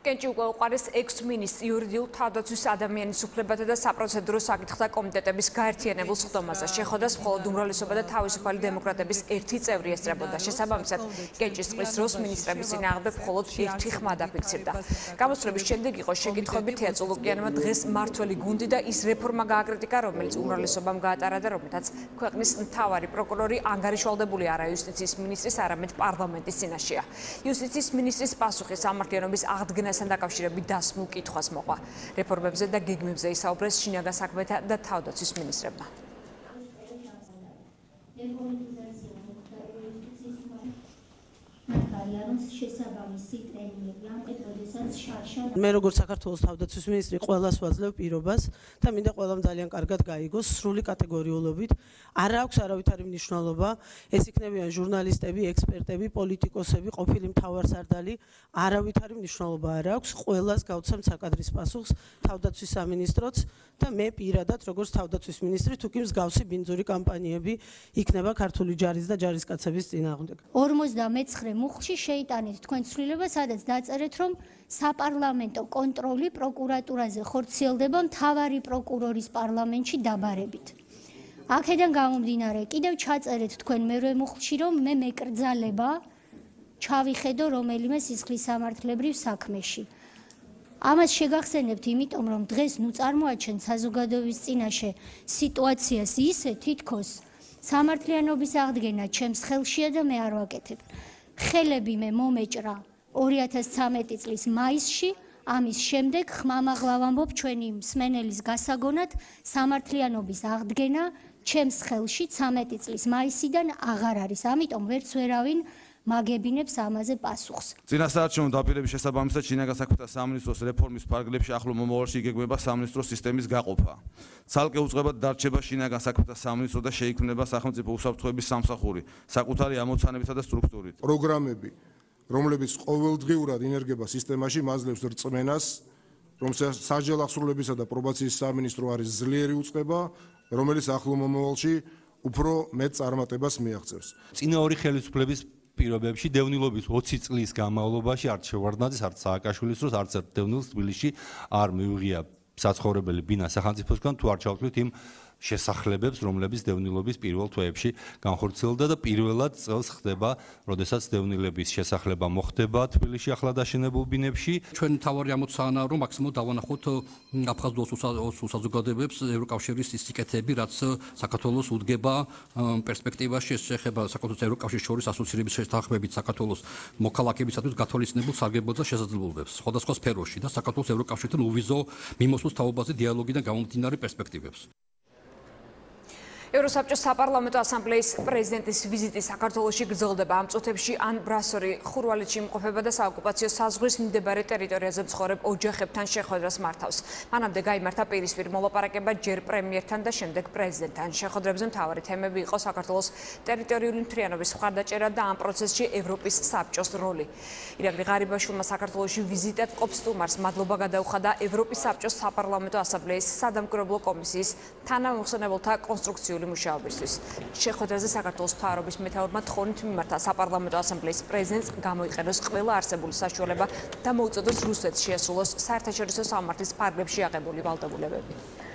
კენჭი უკვე უყარეს ექს-მინისტრი იურიდიულ თავდაცვის ადამიანის უფლებათა და საპროცედურო საკითხთა კომიტეტების გაერთიანებულ სხდომაზე. შეხვედრას მხოლოდ უმრავლესობა და თავისუფალი დემოკრატების ერთი წევრი ესწრებოდა. შესაბამისად, კენჭის წყლის დროს მინისტრების წინააღმდეგ მხოლოდ ერთი ხმა დაფიქსირდა. გამოსვლების შემდეგ იყო შეკითხვები თეატრულოკიანმა დღეს მართველი გუნდი და ის რეფორმა გააკრიტიკა, რომელიც უმრავლესობამ გაატარა და რომელთაც ქვეყნის მთავარი პროკურორი ანგარიშვალდებული არა იუსტიციის მინისტრის, არამედ პარლამენტის წინაშეა. იუსტიციის მინისტრის პასუხი სამართლიანობის აღდგენასთან დაკავშირებით დასმულ კითხვას მოყვა. რეფორმებზე და გეგმებზე ისაუბრეს შინაგან საქმეთა და თავდაცვის მინისტრებმა. მე როგორც საქართველოს თავდაცვის მინისტრი ყველას ვაძლევ პირობას და მინდა ყველამ ძალიან კარგად გაიგოს სრული კატეგორიულობით არ აქვს არავითარი მნიშვნელობა ეს იქნებიან ჟურნალისტები, ექსპერტები, პოლიტიკოსები, ყოფილი მთავარსარდალი არავითარი მნიშვნელობა არ აქვს ყველას გავცემთ საკადრის პასუხს თავდაცვის სამინისტროც და მე პირადად როგორც თავდაცვის მინისტრი თუ კი მსგავსი ბინძური კამპანიები იქნება ქართული ჯარის და ჯარისკაცების წინააღმდეგ 59 მუხლში შეიტანეთ თქვენ ცვლილება სადაც დაწერეთ რომ საპარლამენტო კონტროლი პროკურატურაზე ხორციელდება მთავარი პროკურორის პარლამენტში დაბარებით. აქედან გამომდინარე კიდევ ჩაწერეთ თქვენ მერვე მუხლში რომ მე მეკრძალება ჩავიხედო რომელიმე სისხლის სამართლებრივ საქმეში. ამას შეგახსენებთ იმიტომ რომ დღეს ნუ წარმოაჩენთ საზოგადოების წინაშე სიტუაციას ისე თითქოს სამართლიანობის აღდგენა ჩემს ხელშია და მე არ ვაკეთებ. ხელები მე მომეჭრა 2013 წლის მაისში ამის შემდეგ ხმამაღლა ვამბობ ჩვენი მსმენელის გასაგონად სამართლიანობის აღდგენა ჩემს ხელში 13 წლის მაისიდან აღარ არის ამიტომ ვერც ვერავინ მაგებინებს ამაზე პასუხს. წინასაარჩევნო დაპირების შესაბამისად შინაგან საქმეთა სამინისტროს რეფორმის ფარგლებში ახლო მომავალში იგეგმება სამინისტროს სისტემის გაყოფა. ცალკე უწყებად დარჩება შინაგან საქმეთა სამინისტრო და შეიქმნება სახელმწიფო უსაფრთხოების სამსახური, საკუთარი ამოცანებითა და სტრუქტურით. პროგრამები, რომლებიც ყოველდღიურად ინერგება სისტემაში, მაძლევს რწმენას, რომ სასჯელ აღსრულებისა და პრობაციის სამინისტრო არის ძლიერი უწყება, რომელიც ახლო მომავალში უფრო მეტ წარმატებას მიაღწევს. წინა ორი ხელისუფლების პირობებში დევნილობის 20 წლის განმავლობაში არც შევარდნაძის, არც სააკაშვილის დროს არც ერთ დევნილს თბილისში არ მიუღია საცხოვრებელი ბინა სახელმწიფოსგან თუ არ ჩავთვლით იმ შესახლებებს, რომლებიც დევნილობის პირველ თვეებში განხორციელდა და პირველად წელს ხდება, როდესაც დევნილების შესახლება მოხდება თბილისში ახლა დაშენებულ ბინებში. ჩვენ თავარი ამოცანაა, რომ მაქსიმალურად დავანახოთ აფხაზდოს საზოგადოებებს ევროკავშირის ის სიკეთეები, რაც საქართველოს უდგება პერსპექტივაში შეეხება საქართველოს ევროკავშირის შორის ასოცირების შეთანხმებით საქართველოს მოქალაქეებისათვის გათვალისწინებულ სარგებლობებს და შესაძლებლობებს სხვადასხვა სფეროში და საქართველოს ევროკავშირთან უვიზო მიმოსვლის თაობაზე დიალოგიდან გამომდინარე პერსპექტივებს. ევროსაბჭოს საპარლამენტო ასამბლეის პრეზიდენტის ვიზიტი საქართველოში გრძელდება. ამ წუთებში ან ბრასორი ხურვალეთში იმყოფება და საოკუპაციო საზღვრის მიმდებარე ტერიტორიაზე მცხოვრებ ოჯახებთან შეხვედრას მართავს. მანამდე გაიმართა პირისპირ მოლაპარაკება ჯერ პრემიერთან და შემდეგ პრეზიდენტთან. შეხვედრებზე მთავარი თემები იყო საქართველოს ტერიტორიული მთლიანობის მხარდაჭერა და ამ პროცესში ევროპის საბჭოს როლი. ირაკლი ღარიბაშვილმა საქართველოში ვიზიტად ყოფ სტუმარს მადლობა გადაუხადა ევროპის საბჭოს საპარლამენტო ასამბლეის სადამკვირვებლო კომისიის თანამომხსენებელთა კონსტრუქციული მუშაობისთვის. შეხვედრაზე საქართველოს მთავრობის მეთაურმა თხოვნით მიმართა საპარლამენტო ასამბლეის პრეზიდენტს გამოიყენოს ყველა არსებული საშუალება და მოუწოდოს რუსეთს შეასრულოს საერთაშორისო სამართლის ფარგლებში აღებული ვალდებულებები.